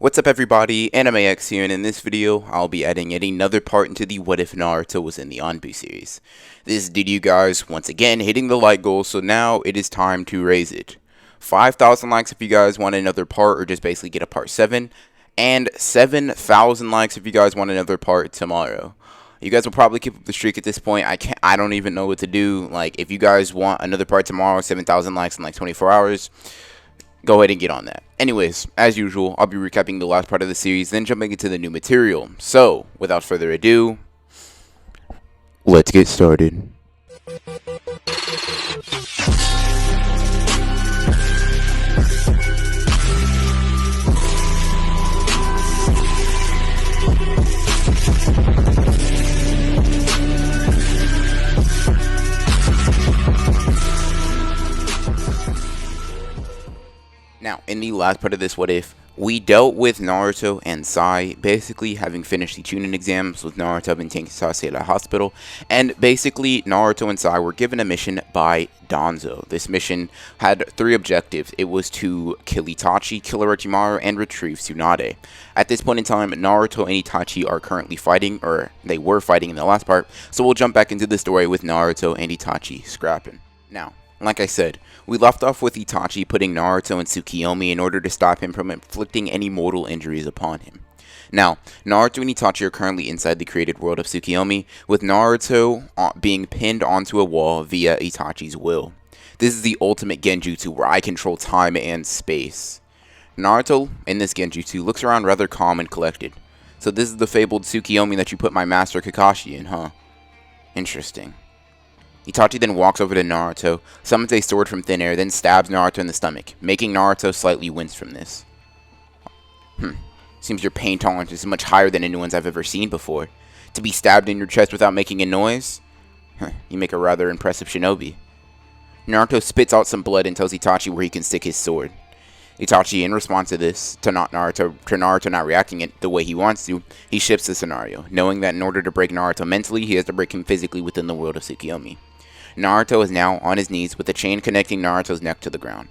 What's up everybody, AnimeX here, and in this video, I'll be adding yet another part into the What If Naruto was in the Anbu series. This is due to you guys, once again, hitting the like goal, so now it is time to raise it. 5,000 likes if you guys want another part, or just basically get a part 7, and 7,000 likes if you guys want another part tomorrow. You guys will probably keep up the streak at this point. I don't even know what to do. Like, if you guys want another part tomorrow, 7,000 likes in like 24 hours, go ahead and get on that. Anyways, as usual, I'll be recapping the last part of the series, then jumping into the new material. So, without further ado, let's get started. Now, in the last part of this What If, we dealt with Naruto and Sai basically having finished the Shonen exams, with Naruto being taken to Sasei Hospital, and basically Naruto and Sai were given a mission by Danzo. This mission had 3 objectives. It was to kill Itachi, kill Orochimaru, and retrieve Tsunade. At this point in time, Naruto and Itachi are currently fighting, or they were fighting in the last part, so we'll jump back into the story with Naruto and Itachi scrapping. Now, like I said, we left off with Itachi putting Naruto in Tsukiyomi in order to stop him from inflicting any mortal injuries upon him. Now, Naruto and Itachi are currently inside the created world of Tsukiyomi, with Naruto being pinned onto a wall via Itachi's will. This is the ultimate genjutsu where I control time and space. Naruto, in this genjutsu, looks around rather calm and collected. So this is the fabled Tsukiyomi that you put my master Kakashi in, huh? Interesting. Itachi then walks over to Naruto, summons a sword from thin air, then stabs Naruto in the stomach, making Naruto slightly wince from this. Seems your pain tolerance is much higher than anyone's I've ever seen before. To be stabbed in your chest without making a noise? You make a rather impressive shinobi. Naruto spits out some blood and tells Itachi where he can stick his sword. Itachi, in response to this, to Naruto not reacting it the way he wants to, he shifts the scenario, knowing that in order to break Naruto mentally, he has to break him physically within the world of Tsukiyomi. Naruto is now on his knees with a chain connecting Naruto's neck to the ground.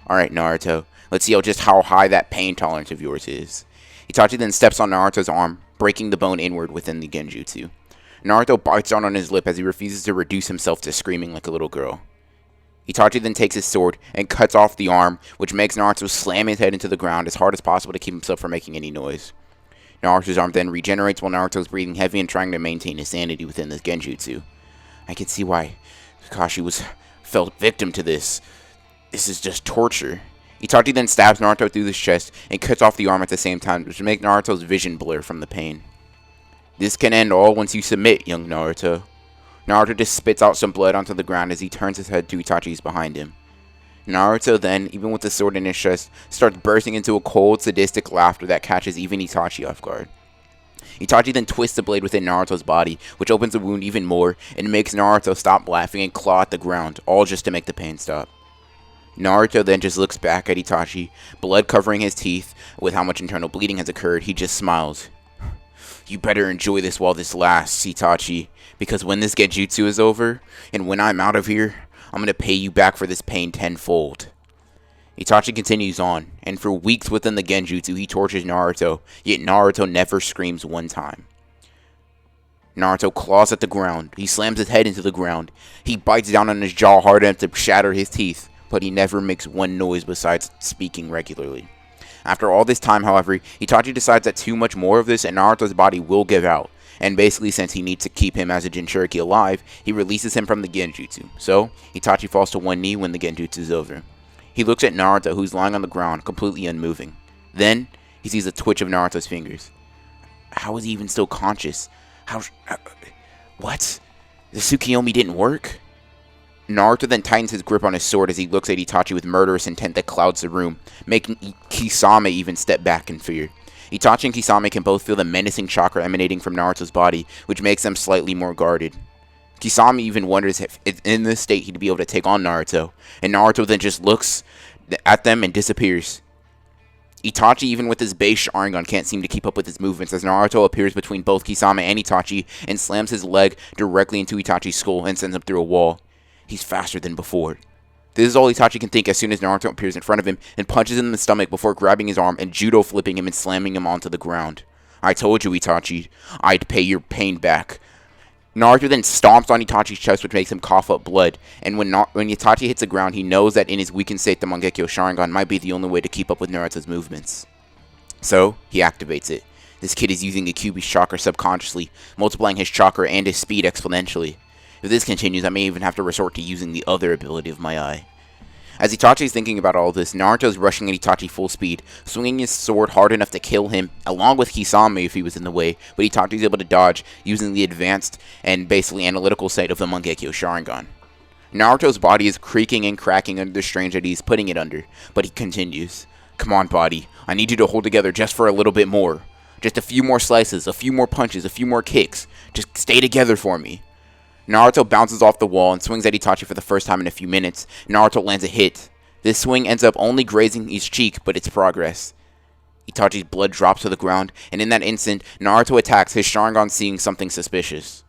Alright, Naruto, let's see just how high that pain tolerance of yours is. Itachi then steps on Naruto's arm, breaking the bone inward within the genjutsu. Naruto bites down on his lip as he refuses to reduce himself to screaming like a little girl. Itachi then takes his sword and cuts off the arm, which makes Naruto slam his head into the ground as hard as possible to keep himself from making any noise. Naruto's arm then regenerates while Naruto's breathing heavy and trying to maintain his sanity within this genjutsu. I can see why Kakashi fell victim to this. This is just torture. Itachi then stabs Naruto through his chest and cuts off the arm at the same time, which makes Naruto's vision blur from the pain. This can end all once you submit, young Naruto. Naruto just spits out some blood onto the ground as he turns his head to Itachi's behind him. Naruto then, even with the sword in his chest, starts bursting into a cold, sadistic laughter that catches even Itachi off guard. Itachi then twists the blade within Naruto's body, which opens the wound even more, and makes Naruto stop laughing and claw at the ground, all just to make the pain stop. Naruto then just looks back at Itachi, blood covering his teeth. With how much internal bleeding has occurred, he just smiles. You better enjoy this while this lasts, Itachi, because when this genjutsu is over, and when I'm out of here, I'm gonna pay you back for this pain tenfold. Itachi continues on, and for weeks within the genjutsu he tortures Naruto, yet Naruto never screams one time. Naruto claws at the ground, he slams his head into the ground, he bites down on his jaw hard enough to shatter his teeth, but he never makes one noise besides speaking regularly. After all this time, however, Itachi decides that too much more of this and Naruto's body will give out, and basically since he needs to keep him as a Jinchuriki alive, he releases him from the genjutsu. So, Itachi falls to one knee when the genjutsu is over. He looks at Naruto, who's lying on the ground, completely unmoving. Then, he sees a twitch of Naruto's fingers. How is he even still conscious? What? The Tsukiyomi didn't work? Naruto then tightens his grip on his sword as he looks at Itachi with murderous intent that clouds the room, making Kisame even step back in fear. Itachi and Kisame can both feel the menacing chakra emanating from Naruto's body, which makes them slightly more guarded. Kisame even wonders if in this state he'd be able to take on Naruto, and Naruto then just looks at them and disappears. Itachi, even with his base Sharingan, can't seem to keep up with his movements as Naruto appears between both Kisame and Itachi and slams his leg directly into Itachi's skull and sends him through a wall. He's faster than before. This is all Itachi can think as soon as Naruto appears in front of him and punches him in the stomach before grabbing his arm and judo flipping him and slamming him onto the ground. I told you, Itachi, I'd pay your pain back. Naruto then stomps on Itachi's chest, which makes him cough up blood, and when Itachi hits the ground, he knows that in his weakened state, the Mangekyo Sharingan might be the only way to keep up with Naruto's movements. So, he activates it. This kid is using Akubi's chakra subconsciously, multiplying his chakra and his speed exponentially. If this continues, I may even have to resort to using the other ability of my eye. As Itachi is thinking about all this, Naruto is rushing at Itachi full speed, swinging his sword hard enough to kill him, along with Kisame if he was in the way, but Itachi is able to dodge using the advanced and basically analytical sight of the Mangekyo Sharingan. Naruto's body is creaking and cracking under the strain that he's putting it under, but he continues. Come on, body. I need you to hold together just for a little bit more. Just a few more slices, a few more punches, a few more kicks. Just stay together for me. Naruto bounces off the wall and swings at Itachi for the first time in a few minutes. Naruto lands a hit. This swing ends up only grazing his cheek, but it's progress. Itachi's blood drops to the ground, and in that instant, Naruto attacks, his Sharingan seeing something suspicious.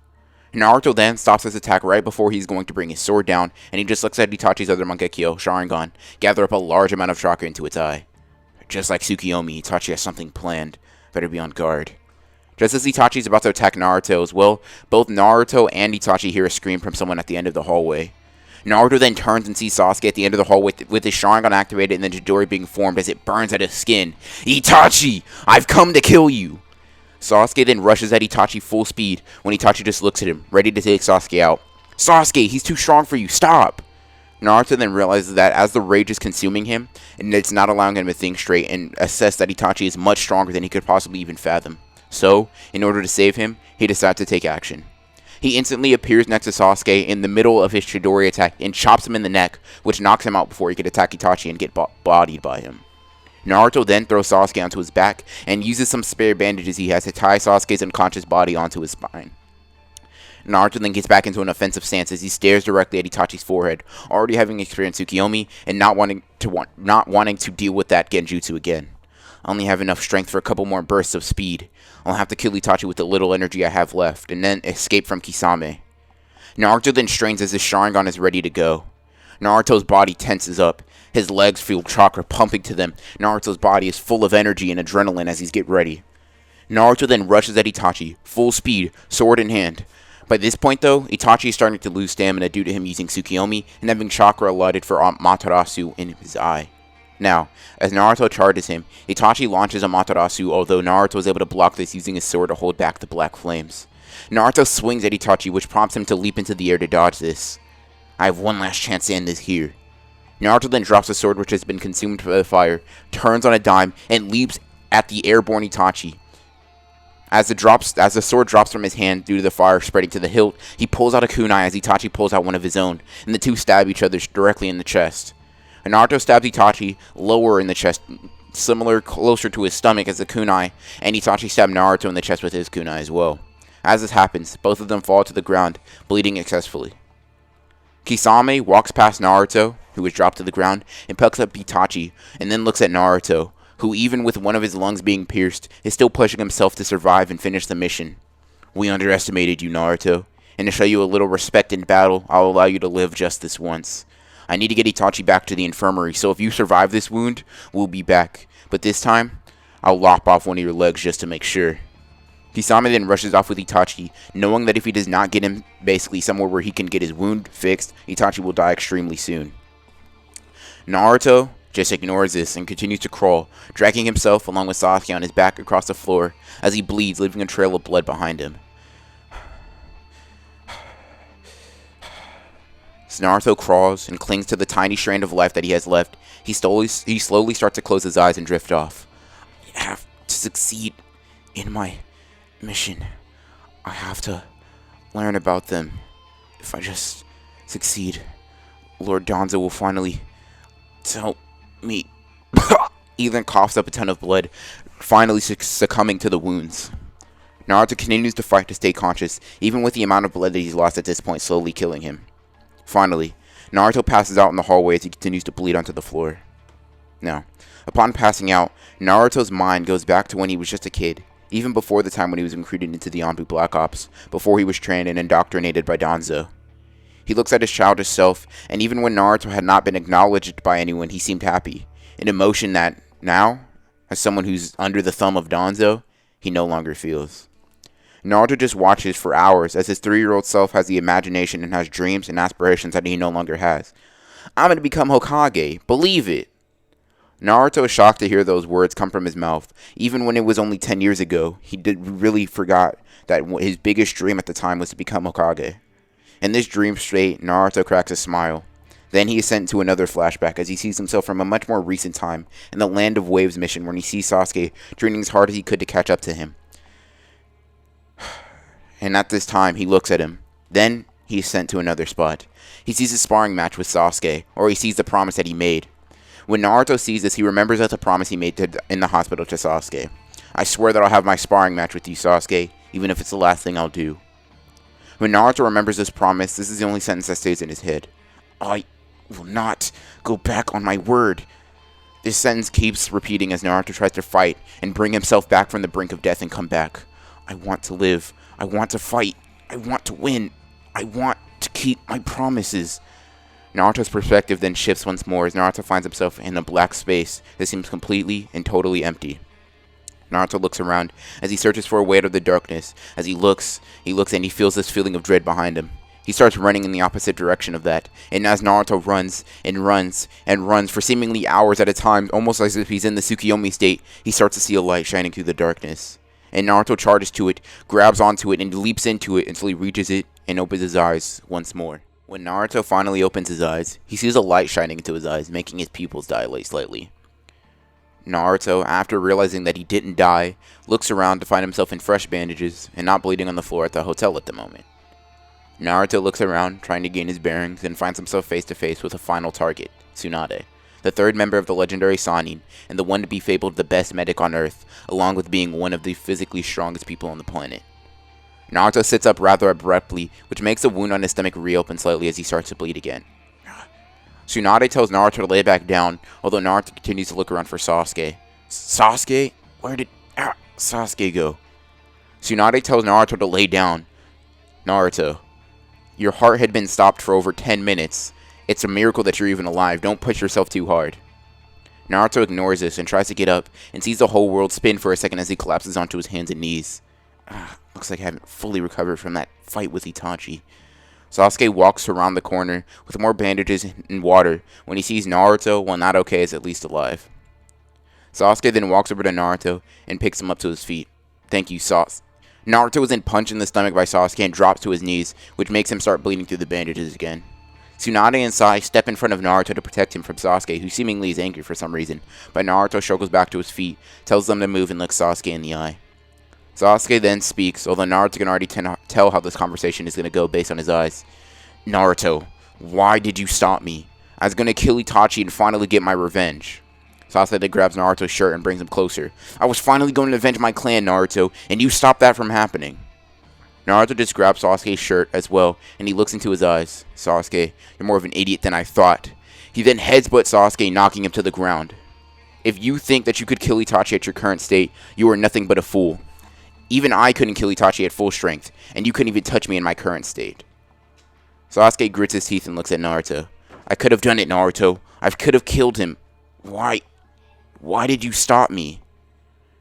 Naruto then stops his attack right before he's going to bring his sword down, and he just looks at Itachi's other Mangekyo Sharingan, gather up a large amount of chakra into its eye. Just like Tsukiyomi, Itachi has something planned. Better be on guard. Just as Itachi is about to attack Naruto as well, both Naruto and Itachi hear a scream from someone at the end of the hallway. Naruto then turns and sees Sasuke at the end of the hallway with his Sharingan activated and the Chidori being formed as it burns at his skin. Itachi! I've come to kill you! Sasuke then rushes at Itachi full speed when Itachi just looks at him, ready to take Sasuke out. Sasuke, he's too strong for you, stop! Naruto then realizes that as the rage is consuming him, and it's not allowing him to think straight, and assess that Itachi is much stronger than he could possibly even fathom. So, in order to save him, he decides to take action. He instantly appears next to Sasuke in the middle of his Chidori attack and chops him in the neck, which knocks him out before he could attack Itachi and get bodied by him. Naruto then throws Sasuke onto his back and uses some spare bandages he has to tie Sasuke's unconscious body onto his spine. Naruto then gets back into an offensive stance as he stares directly at Itachi's forehead, already having experienced Tsukiyomi and not wanting to deal with that genjutsu again. I only have enough strength for a couple more bursts of speed. I'll have to kill Itachi with the little energy I have left, and then escape from Kisame. Naruto then strains as his Sharingan is ready to go. Naruto's body tenses up. His legs feel chakra pumping to them. Naruto's body is full of energy and adrenaline as he's get ready. Naruto then rushes at Itachi, full speed, sword in hand. By this point though, Itachi is starting to lose stamina due to him using Tsukiyomi and having chakra allotted for Amaterasu in his eye. Now, as Naruto charges him, Itachi launches Amaterasu, although Naruto is able to block this using his sword to hold back the black flames. Naruto swings at Itachi, which prompts him to leap into the air to dodge this. I have one last chance to end this here. Naruto then drops the sword which has been consumed by the fire, turns on a dime, and leaps at the airborne Itachi. As the sword drops from his hand due to the fire spreading to the hilt, he pulls out a kunai as Itachi pulls out one of his own, and the two stab each other directly in the chest. Naruto stabs Itachi lower in the chest, closer to his stomach as the kunai, and Itachi stabbed Naruto in the chest with his kunai as well. As this happens, both of them fall to the ground, bleeding excessively. Kisame walks past Naruto, who was dropped to the ground, and picks up Itachi, and then looks at Naruto, who even with one of his lungs being pierced, is still pushing himself to survive and finish the mission. We underestimated you, Naruto, and to show you a little respect in battle, I'll allow you to live just this once. I need to get Itachi back to the infirmary, so if you survive this wound, we'll be back. But this time, I'll lop off one of your legs just to make sure. Kisame then rushes off with Itachi, knowing that if he does not get him basically somewhere where he can get his wound fixed, Itachi will die extremely soon. Naruto just ignores this and continues to crawl, dragging himself along with Sasuke on his back across the floor as he bleeds, leaving a trail of blood behind him. As Naruto crawls and clings to the tiny strand of life that he has left, he slowly starts to close his eyes and drift off. I have to succeed in my mission. I have to learn about them. If I just succeed, Lord Danzo will finally tell me. He then coughs up a ton of blood, finally succumbing to the wounds. Naruto continues to fight to stay conscious, even with the amount of blood that he's lost at this point slowly killing him. Finally, Naruto passes out in the hallway as he continues to bleed onto the floor. Now, upon passing out, Naruto's mind goes back to when he was just a kid, even before the time when he was recruited into the Anbu Black Ops, before he was trained and indoctrinated by Danzo. He looks at his childish self, and even when Naruto had not been acknowledged by anyone, he seemed happy. An emotion that, now, as someone who's under the thumb of Danzo, he no longer feels. Naruto just watches for hours as his 3-year-old self has the imagination and has dreams and aspirations that he no longer has. I'm going to become Hokage. Believe it. Naruto is shocked to hear those words come from his mouth. Even when it was only 10 years ago, he really forgot that his biggest dream at the time was to become Hokage. In this dream state, Naruto cracks a smile. Then he is sent to another flashback as he sees himself from a much more recent time in the Land of Waves mission when he sees Sasuke training as hard as he could to catch up to him. And at this time, he looks at him. Then he is sent to another spot. He sees a sparring match with Sasuke, or he sees the promise that he made. When Naruto sees this, he remembers that the promise he made in the hospital to Sasuke. I swear that I'll have my sparring match with you, Sasuke, even if it's the last thing I'll do. When Naruto remembers this promise, this is the only sentence that stays in his head. I will not go back on my word. This sentence keeps repeating as Naruto tries to fight and bring himself back from the brink of death and come back. I want to live. I want to fight. I want to win. I want to keep my promises. Naruto's perspective then shifts once more as Naruto finds himself in a black space that seems completely and totally empty. Naruto looks around as he searches for a way out of the darkness. As he looks and he feels this feeling of dread behind him. He starts running in the opposite direction of that, and as Naruto runs and runs and runs for seemingly hours at a time, almost as if he's in the Tsukiyomi state, he starts to see a light shining through the darkness. And Naruto charges to it, grabs onto it, and leaps into it until he reaches it and opens his eyes once more. When Naruto finally opens his eyes, he sees a light shining into his eyes, making his pupils dilate slightly. Naruto, after realizing that he didn't die, looks around to find himself in fresh bandages and not bleeding on the floor at the hotel at the moment. Naruto looks around, trying to gain his bearings, and finds himself face to face with a final target, Tsunade, the third member of the legendary Seinen, and the one to be fabled the best medic on Earth, along with being one of the physically strongest people on the planet. Naruto sits up rather abruptly, which makes the wound on his stomach reopen slightly as he starts to bleed again. Tsunade tells Naruto to lay back down, although Naruto continues to look around for Sasuke. Sasuke? Where did Sasuke go? Tsunade tells Naruto to lay down. Naruto, your heart had been stopped for over 10 minutes. It's a miracle that you're even alive. Don't push yourself too hard. Naruto ignores this and tries to get up and sees the whole world spin for a second as he collapses onto his hands and knees. Looks like I haven't fully recovered from that fight with Itachi. Sasuke walks around the corner with more bandages and water when he sees Naruto, while not okay, is at least alive. Sasuke then walks over to Naruto and picks him up to his feet. Thank you, Sasuke. Naruto is then punched in the stomach by Sasuke and drops to his knees, which makes him start bleeding through the bandages again. Tsunade and Sai step in front of Naruto to protect him from Sasuke, who seemingly is angry for some reason, but Naruto struggles back to his feet, tells them to move, and looks Sasuke in the eye. Sasuke then speaks, although Naruto can already tell how this conversation is going to go based on his eyes. Naruto, why did you stop me? I was going to kill Itachi and finally get my revenge. Sasuke then grabs Naruto's shirt and brings him closer. I was finally going to avenge my clan, Naruto, and you stopped that from happening. Naruto just grabs Sasuke's shirt as well, and he looks into his eyes. Sasuke, you're more of an idiot than I thought. He then headbutts Sasuke, knocking him to the ground. If you think that you could kill Itachi at your current state, you are nothing but a fool. Even I couldn't kill Itachi at full strength, and you couldn't even touch me in my current state. Sasuke grits his teeth and looks at Naruto. I could have done it, Naruto. I could have killed him. Why did you stop me?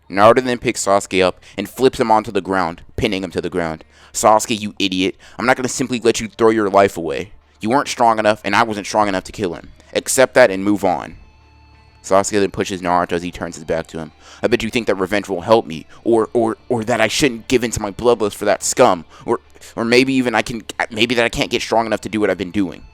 Naruto then picks Sasuke up and flips him onto the ground, pinning him to the ground. Sasuke, you idiot. I'm not going to simply let you throw your life away. You weren't strong enough, and I wasn't strong enough to kill him. Accept that and move on. Sasuke then pushes Naruto as he turns his back to him. I bet you think that revenge will help me, or that I shouldn't give in to my bloodlust for that scum, or maybe even maybe that I can't get strong enough to do what I've been doing.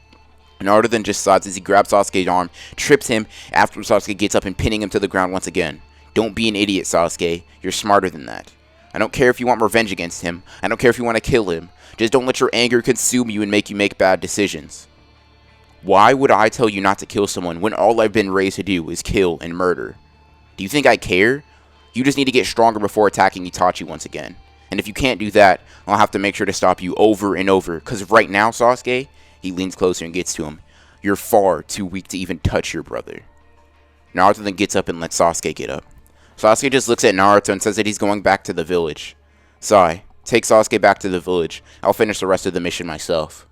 Naruto then just sighs as he grabs Sasuke's arm, trips him after Sasuke gets up and pinning him to the ground once again. Don't be an idiot, Sasuke. You're smarter than that. I don't care if you want revenge against him. I don't care if you want to kill him. Just don't let your anger consume you and make you make bad decisions. Why would I tell you not to kill someone when all I've been raised to do is kill and murder? Do you think I care? You just need to get stronger before attacking Itachi once again. And if you can't do that, I'll have to make sure to stop you over and over. Because right now, Sasuke, he leans closer and gets to him. You're far too weak to even touch your brother. Naruto then gets up and lets Sasuke get up. Sasuke just looks at Naruto and says that he's going back to the village. Sai, take Sasuke back to the village. I'll finish the rest of the mission myself.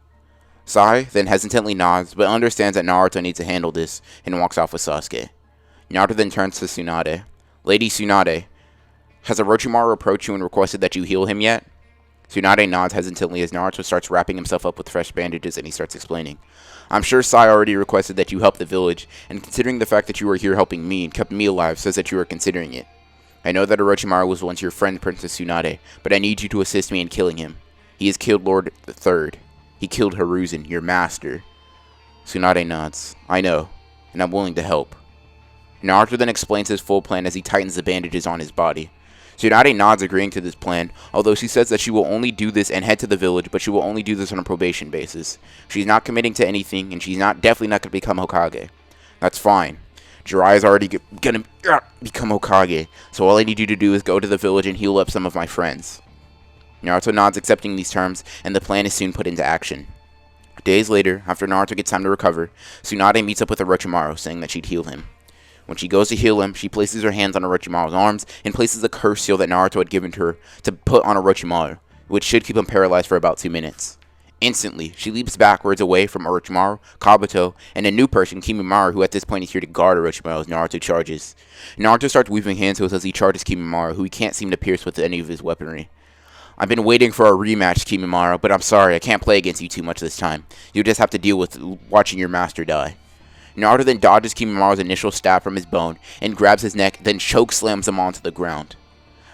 Sai then hesitantly nods, but understands that Naruto needs to handle this, and walks off with Sasuke. Naruto then turns to Tsunade. Lady Tsunade, has Orochimaru approached you and requested that you heal him yet? Tsunade nods hesitantly as Naruto starts wrapping himself up with fresh bandages and he starts explaining. I'm sure Sai already requested that you help the village, and considering the fact that you are here helping me and kept me alive says that you are considering it. I know that Orochimaru was once your friend, Princess Tsunade, but I need you to assist me in killing him. He has killed Lord the Third. He killed Hiruzen, your master. Tsunade nods. I know, and I'm willing to help. Naruto then explains his full plan as he tightens the bandages on his body. Tsunade nods agreeing to this plan, although she says that she will only do this and head to the village, but she will only do this on a probation basis. She's not committing to anything, and she's definitely not going to become Hokage. That's fine. Jiraiya's already going to become Hokage, so all I need you to do is go to the village and heal up some of my friends. Naruto nods accepting these terms, and the plan is soon put into action. Days later, after Naruto gets time to recover, Tsunade meets up with Orochimaru, saying that she'd heal him. When she goes to heal him, she places her hands on Orochimaru's arms and places a curse seal that Naruto had given to her to put on Orochimaru, which should keep him paralyzed for about 2 minutes. Instantly, she leaps backwards away from Orochimaru, Kabuto, and a new person, Kimimaro, who at this point is here to guard Orochimaru as Naruto charges. Naruto starts weaving hand tools as he charges Kimimaro, who he can't seem to pierce with any of his weaponry. I've been waiting for a rematch, Kimimaro, but I'm sorry, I can't play against you too much this time. You'll just have to deal with watching your master die. Naruto then dodges Kimimara's initial stab from his bone and grabs his neck, then choke slams him onto the ground.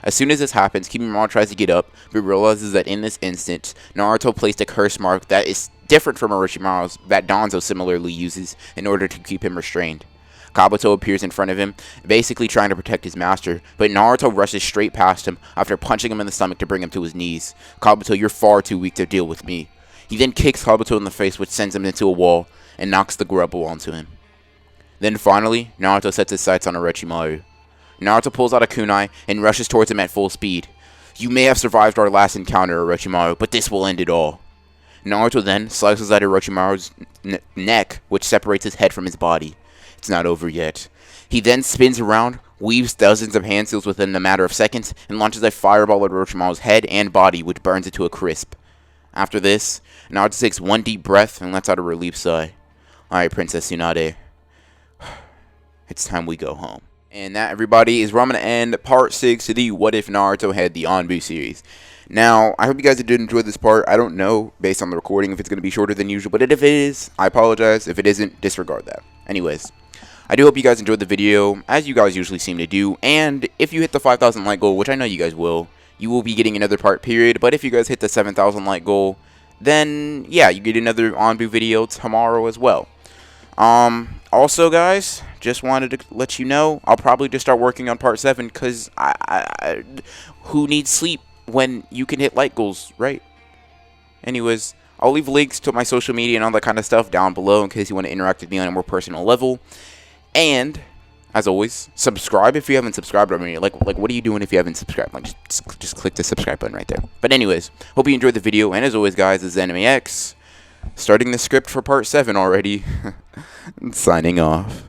As soon as this happens, Kimimaro tries to get up, but realizes that in this instance, Naruto placed a curse mark that is different from Orochimaru's that Danzo similarly uses in order to keep him restrained. Kabuto appears in front of him, basically trying to protect his master, but Naruto rushes straight past him after punching him in the stomach to bring him to his knees. Kabuto, you're far too weak to deal with me. He then kicks Kabuto in the face, which sends him into a wall, and knocks the grapple onto him. Then finally, Naruto sets his sights on Orochimaru. Naruto pulls out a kunai and rushes towards him at full speed. You may have survived our last encounter, Orochimaru, but this will end it all. Naruto then slices at Orochimaru's neck, which separates his head from his body. It's not over yet. He then spins around, weaves dozens of hand seals within a matter of seconds, and launches a fireball at Orochimaru's head and body, which burns it to a crisp. After this, Naruto takes one deep breath and lets out a relief sigh. Alright, Princess Tsunade. It's time we go home. And that, everybody, is where I'm going to end part 6 to the What If Naruto Had the Anbu series. Now, I hope you guys did enjoy this part. I don't know, based on the recording, if it's going to be shorter than usual. But if it is, I apologize. If it isn't, disregard that. Anyways, I do hope you guys enjoyed the video, as you guys usually seem to do. And if you hit the 5,000 like goal, which I know you guys will, you will be getting another part, period. But if you guys hit the 7,000 like goal, then, yeah, you get another Anbu video tomorrow as well. Also, guys, just wanted to let you know, I'll probably just start working on part 7, because who needs sleep when you can hit like goals, right? Anyways, I'll leave links to my social media and all that kind of stuff down below in case you want to interact with me on a more personal level. And, as always, subscribe if you haven't subscribed already. Like, what are you doing if you haven't subscribed? Like, just click the subscribe button right there. But anyways, hope you enjoyed the video, and as always, guys, this is Anime X, starting the script for part 7 already. Signing off.